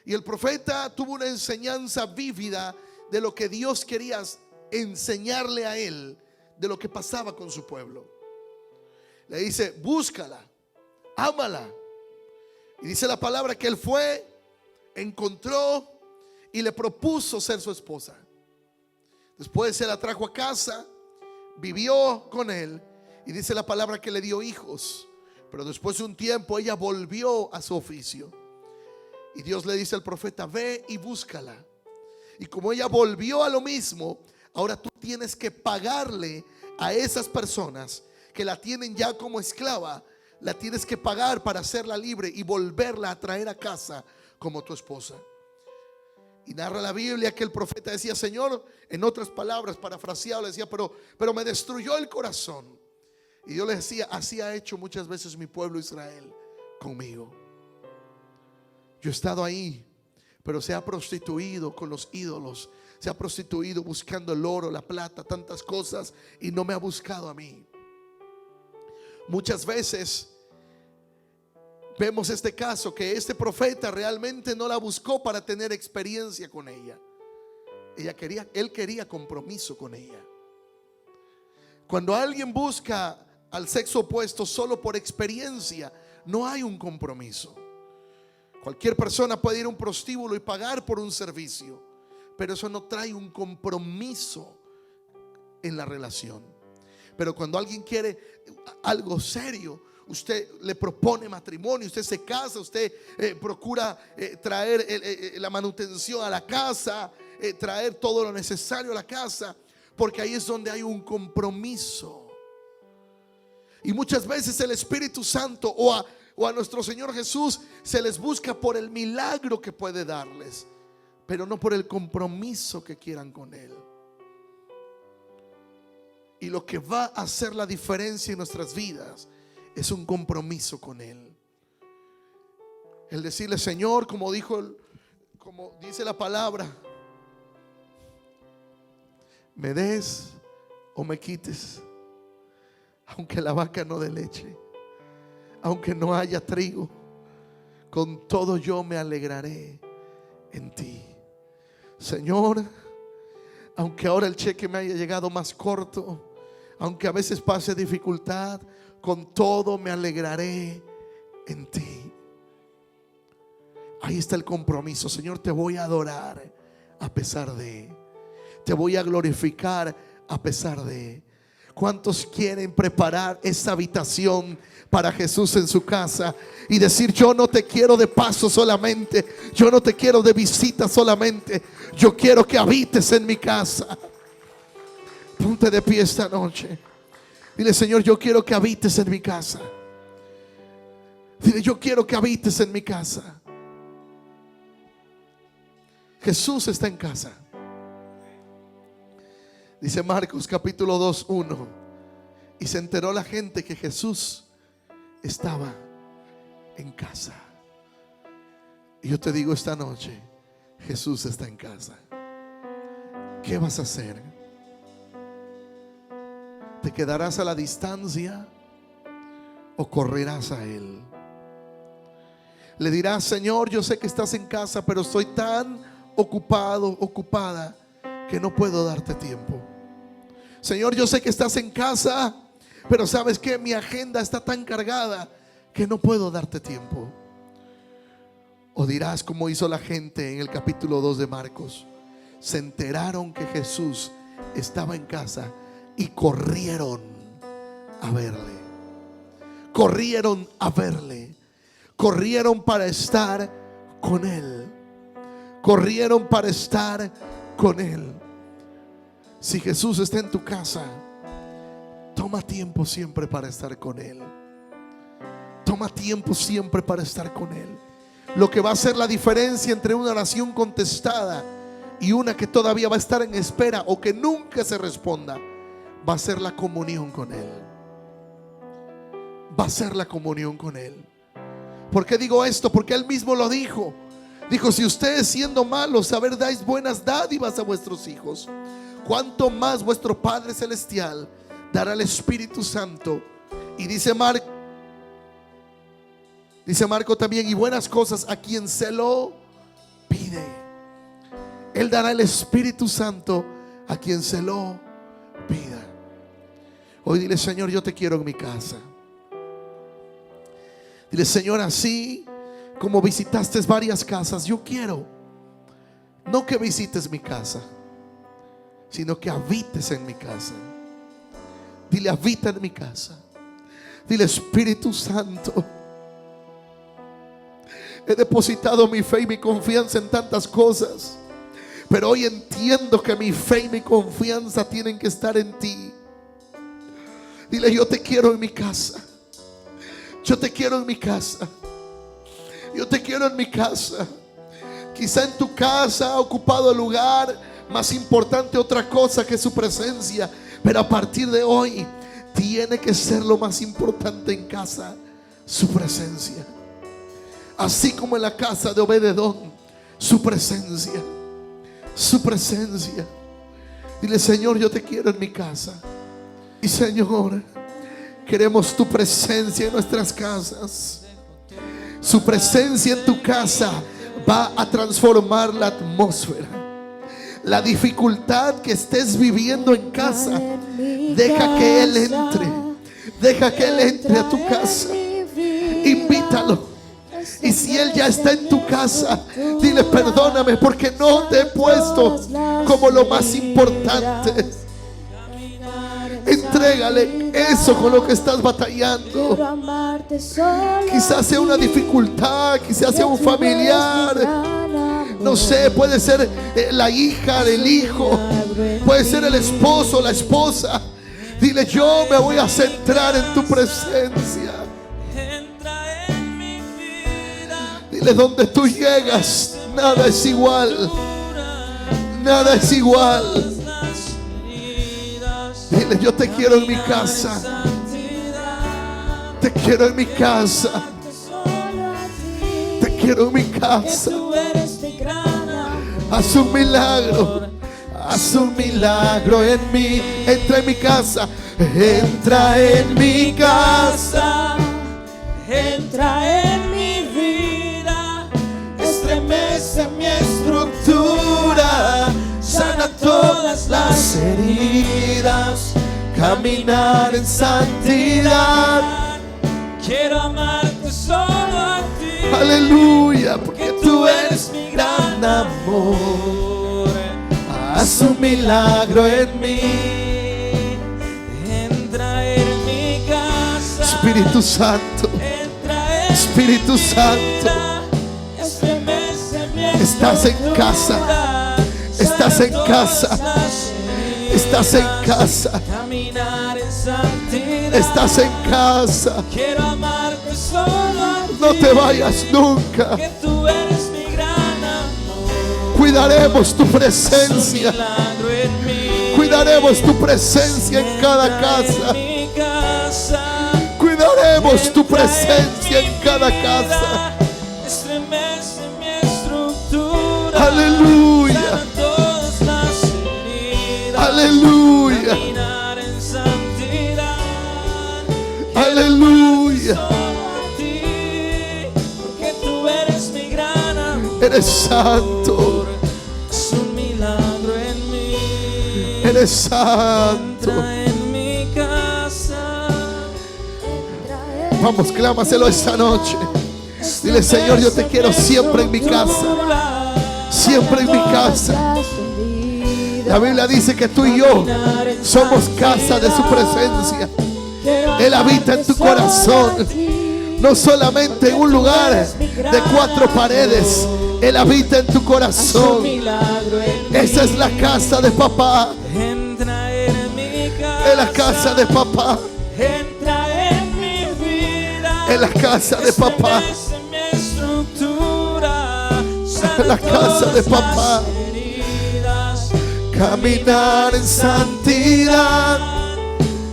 Y el profeta tuvo una enseñanza vívida de lo que Dios quería enseñarle a él, de lo que pasaba con su pueblo. Le dice: búscala, ámala. Y dice la palabra que él fue, encontró y le propuso ser su esposa. Después se la trajo a casa, vivió con él. Y dice la palabra que le dio hijos. Pero después de un tiempo ella volvió a su oficio. Y Dios le dice al profeta: ve y búscala. Y como ella volvió a lo mismo, ahora tú tienes que pagarle a esas personas que la tienen ya como esclava. La tienes que pagar para hacerla libre y volverla a traer a casa como tu esposa. Y narra la Biblia que el profeta decía: Señor, en otras palabras, parafraseado, le decía, pero me destruyó el corazón. Y Dios le decía: así ha hecho muchas veces mi pueblo Israel conmigo. Yo he estado ahí, pero se ha prostituido con los ídolos, se ha prostituido buscando el oro, la plata, tantas cosas, y no me ha buscado a mí. Muchas veces vemos este caso, que este profeta realmente no la buscó para tener experiencia con ella. Él quería compromiso con ella. Cuando alguien busca al sexo opuesto solo por experiencia, no hay un compromiso. Cualquier persona puede ir a un prostíbulo y pagar por un servicio, pero eso no trae un compromiso en la relación. Pero cuando alguien quiere algo serio, usted le propone matrimonio, usted se casa, usted procura traer la manutención a la casa, traer todo lo necesario a la casa, porque ahí es donde hay un compromiso. Y muchas veces el Espíritu Santo o a nuestro Señor Jesús se les busca por el milagro que puede darles, pero no por el compromiso que quieran con Él. Y lo que va a hacer la diferencia en nuestras vidas es un compromiso con Él. El decirle: Señor, como dice la palabra, me des o me quites, aunque la vaca no dé leche, aunque no haya trigo, con todo yo me alegraré en ti. Señor, aunque ahora el cheque me haya llegado más corto, aunque a veces pase dificultad, con todo me alegraré en ti. Ahí está el compromiso. Señor, te voy a adorar a pesar de, te voy a glorificar a pesar de. ¿Cuántos quieren preparar esa habitación para Jesús en su casa y decir: yo no te quiero de paso solamente, yo no te quiero de visita solamente, yo quiero que habites en mi casa? Ponte de pie esta noche. Dile: Señor, yo quiero que habites en mi casa. Dile: yo quiero que habites en mi casa. Jesús está en casa. Dice Marcos capítulo 2:1. Y se enteró la gente que Jesús estaba en casa. Y yo te digo esta noche: Jesús está en casa. ¿Qué vas a hacer? ¿Te quedarás a la distancia o correrás a Él? Le dirás: Señor, yo sé que estás en casa, pero estoy tan ocupado, ocupada, que no puedo darte tiempo. Señor, yo sé que estás en casa, pero sabes que mi agenda está tan cargada que no puedo darte tiempo. O dirás como hizo la gente en el capítulo 2 de Marcos: se enteraron que Jesús estaba en casa y corrieron a verle. Corrieron a verle. Corrieron para estar con Él. Corrieron para estar con Él. Si Jesús está en tu casa, toma tiempo siempre para estar con Él. Toma tiempo siempre para estar con Él. Lo que va a hacer la diferencia entre una oración contestada y una que todavía va a estar en espera o que nunca se responda, va a ser la comunión con Él. Va a ser la comunión con Él. ¿Por qué digo esto? Porque Él mismo lo dijo. Dijo: si ustedes, siendo malos, saber dais buenas dádivas a vuestros hijos, cuánto más vuestro Padre Celestial dará el Espíritu Santo. Y dice Marco también: y buenas cosas a quien se lo pide. Él dará el Espíritu Santo a quien se lo pida. Hoy dile: Señor, yo te quiero en mi casa. Dile: Señor, así como visitaste varias casas, yo quiero no que visites mi casa, sino que habites en mi casa. Dile: habita en mi casa. Dile: Espíritu Santo, he depositado mi fe y mi confianza en tantas cosas, pero hoy entiendo que mi fe y mi confianza tienen que estar en ti. Dile: yo te quiero en mi casa. Yo te quiero en mi casa. Yo te quiero en mi casa. Quizá en tu casa ha ocupado el lugar más importante otra cosa que su presencia, pero a partir de hoy tiene que ser lo más importante en casa, su presencia. Así como en la casa de Obed-edom, su presencia. Su presencia. Dile: Señor, yo te quiero en mi casa. Y Señor, queremos tu presencia en nuestras casas. Su presencia en tu casa va a transformar la atmósfera. La dificultad que estés viviendo en casa, deja que Él entre. Deja que Él entre a tu casa. Invítalo. Y si Él ya está en tu casa, dile: perdóname porque no te he puesto como lo más importante. Entrégale eso con lo que estás batallando. Quizás sea una dificultad, quizás sea un familiar, no sé, puede ser la hija, el hijo, puede ser el esposo, la esposa. Dile: yo me voy a centrar en tu presencia. Dile: donde tú llegas, nada es igual. Nada es igual. Dile: yo te quiero en mi casa. Te quiero en mi casa. Te quiero en mi casa. Haz un milagro. Haz un milagro en mí. Entra en mi casa. Entra en mi casa. Entra en mi vida. Estremece mi estructura. Sana todas las heridas. Caminar en santidad. Quiero amarte solo a ti. Aleluya, porque tú eres mi gran amor. Haz un milagro en mí. Entra en mi casa. Espíritu Santo. Entra en Espíritu Santo. Estremece mi Estás en casa. Estás en casa. Estás en casa. Caminar en santidad. Estás en casa. Quiero amarte solo a ti. No te vayas nunca. Que tú eres mi gran amor. Cuidaremos tu presencia. Milagro en mí. Cuidaremos tu presencia en cada casa. En mi casa. Cuidaremos tu presencia en cada casa. Estremece mi estructura. Aleluya. Sana todas las heridas. Aleluya. Caminar en santidad. Aleluya. Eres santo. Haz un milagro en mí. Eres santo. Entra en mi casa. Vamos, clámaselo esta noche. Dile: Señor, yo te quiero siempre en mi casa. Siempre en mi casa. La Biblia dice que tú y yo somos casa de su presencia. Él habita en tu corazón. No solamente en un lugar de 4 paredes. Él habita en tu corazón. Esa es la casa de papá. Es la casa de papá. Es la casa de papá. Es la casa de papá. Caminar en santidad.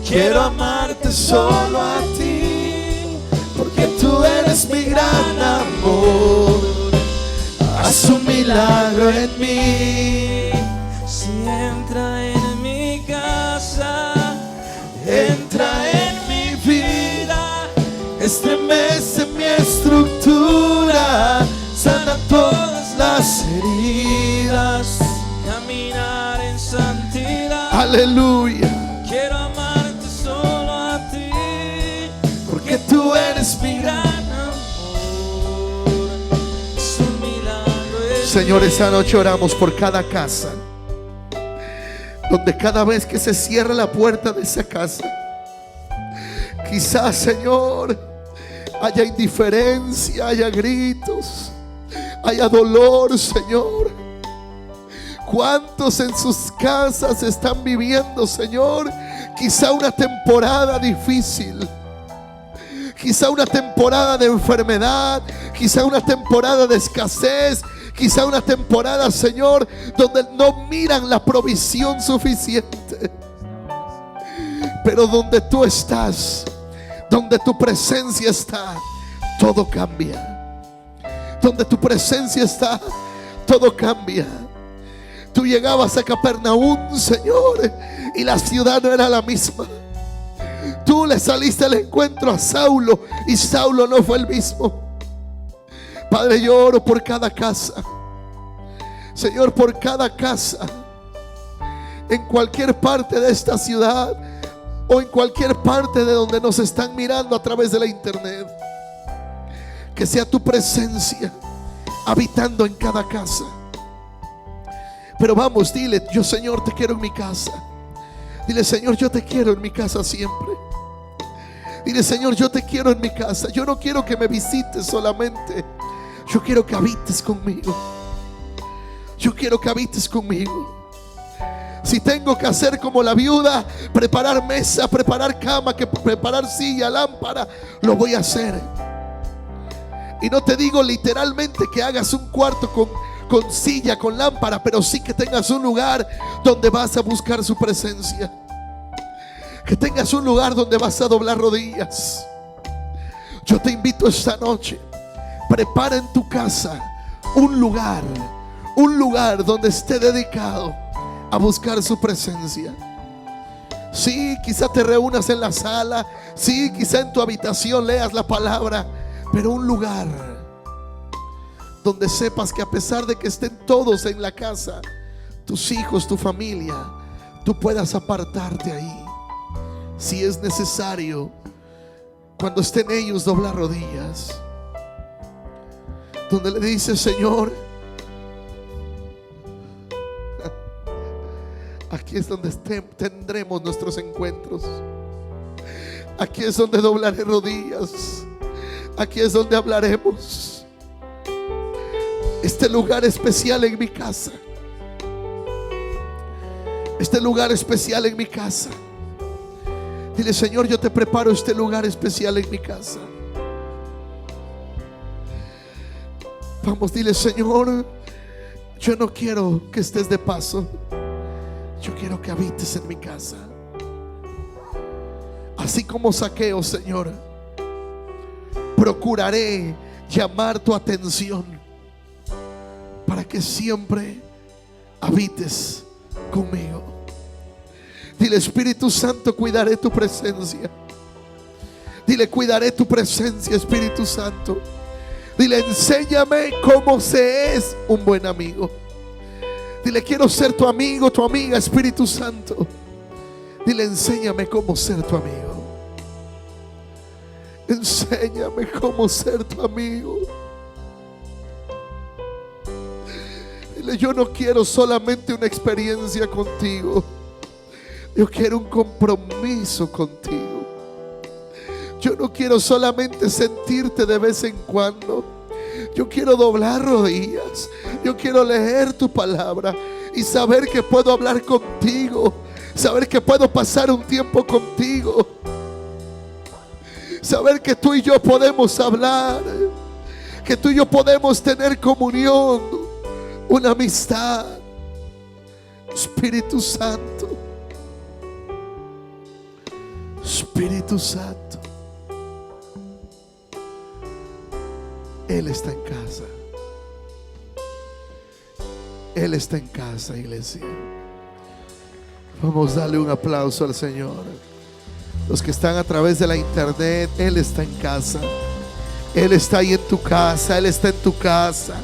Quiero amarte solo a ti, porque tú eres mi gran amor. Haz un milagro en mí. Si entra en mi casa, entra en mi vida, estremece mi estructura, sana todas las heridas. caminar en santidad. Aleluya. Quiero amarte solo a ti, Porque tú eres mi gran amor. Es un milagro en Señor, mí. esa noche oramos por cada casa, donde cada vez que se cierra la puerta de esa casa, quizás, Señor, haya indiferencia, haya gritos, haya dolor, Señor. ¿Cuántos en sus casas están viviendo, Señor, quizá una temporada difícil? Quizá una temporada de enfermedad, quizá una temporada de escasez, quizá una temporada, Señor, donde no miran la provisión suficiente. Pero donde tú estás, donde tu presencia está, todo cambia. Donde tu presencia está, todo cambia. Tú llegabas a Capernaum, Señor, y la ciudad no era la misma. Tú le saliste al encuentro a Saulo y Saulo no fue el mismo. Padre, yo oro por cada casa. Señor, por cada casa, en cualquier parte de esta ciudad o en cualquier parte de donde nos están mirando a través de la internet. Que sea tu presencia habitando en cada casa. Pero vamos, dile: yo, Señor, te quiero en mi casa. Dile: Señor, yo te quiero en mi casa siempre. Dile: Señor, yo te quiero en mi casa. Yo no quiero que me visites solamente. Yo quiero que habites conmigo. Yo quiero que habites conmigo. Si tengo que hacer como la viuda, preparar mesa, preparar cama, que preparar silla, lámpara, lo voy a hacer. Y no te digo literalmente que hagas un cuarto con silla, con lámpara, pero sí que tengas un lugar donde vas a buscar su presencia. Que tengas un lugar donde vas a doblar rodillas. Yo te invito esta noche: prepara en tu casa un lugar donde esté dedicado a buscar su presencia. Sí, quizá te reúnas en la sala, sí, quizá en tu habitación leas la palabra, pero un lugar donde sepas que a pesar de que estén todos en la casa, tus hijos, tu familia, tú puedas apartarte ahí. Si es necesario, cuando estén ellos, doblar rodillas. Donde le dices: Señor, aquí es donde tendremos nuestros encuentros. Aquí es donde doblaré rodillas. Aquí es donde hablaremos. Este lugar especial en mi casa. Este lugar especial en mi casa. Dile: Señor, yo te preparo este lugar especial en mi casa. Vamos, dile: Señor, yo no quiero que estés de paso. Yo quiero que habites en mi casa. Así como Zaqueo, Señor, procuraré llamar tu atención para que siempre habites conmigo. Dile: Espíritu Santo, cuidaré tu presencia. Dile: cuidaré tu presencia, Espíritu Santo. Dile, enséñame cómo se es un buen amigo. Dile, quiero ser tu amigo, tu amiga, Espíritu Santo. Dile, enséñame cómo ser tu amigo. Enséñame cómo ser tu amigo. Dile, yo no quiero solamente una experiencia contigo. Yo quiero un compromiso contigo. Yo no quiero solamente sentirte de vez en cuando. Yo quiero doblar rodillas. Yo quiero leer tu palabra y saber que puedo hablar contigo. Saber que puedo pasar un tiempo contigo. Saber que tú y yo podemos hablar. Que tú y yo podemos tener comunión. Una amistad. Espíritu Santo. Espíritu Santo. Él está en casa. Él está en casa, iglesia. Vamos a darle un aplauso al Señor. Los que están a través de la internet, Él está en casa. Él está ahí en tu casa. Él está en tu casa.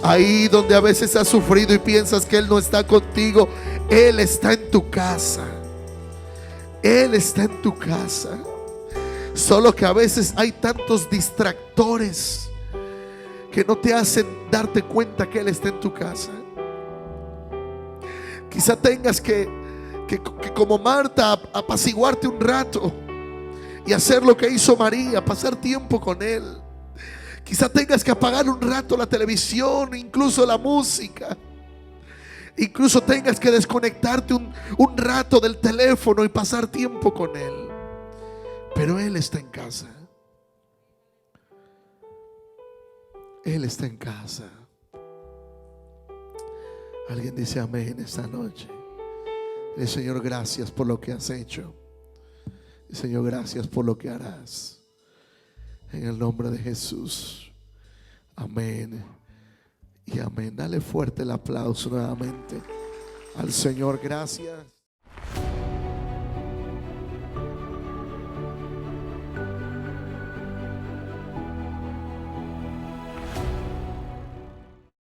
Ahí donde a veces has sufrido y piensas que Él no está contigo, Él está en tu casa. Él está en tu casa. Solo que a veces hay tantos distractores que no te hacen darte cuenta que Él está en tu casa. Quizá tengas que como Marta apaciguarte un rato y hacer lo que hizo María, pasar tiempo con Él. Quizá tengas que apagar un rato la televisión, incluso la música. Incluso tengas que desconectarte un rato del teléfono y pasar tiempo con Él. Pero Él está en casa. Él está en casa. Alguien dice amén esta noche. Señor, gracias por lo que has hecho. Señor, gracias por lo que harás. En el nombre de Jesús. Amén y amén. Dale fuerte el aplauso nuevamente al Señor. Gracias.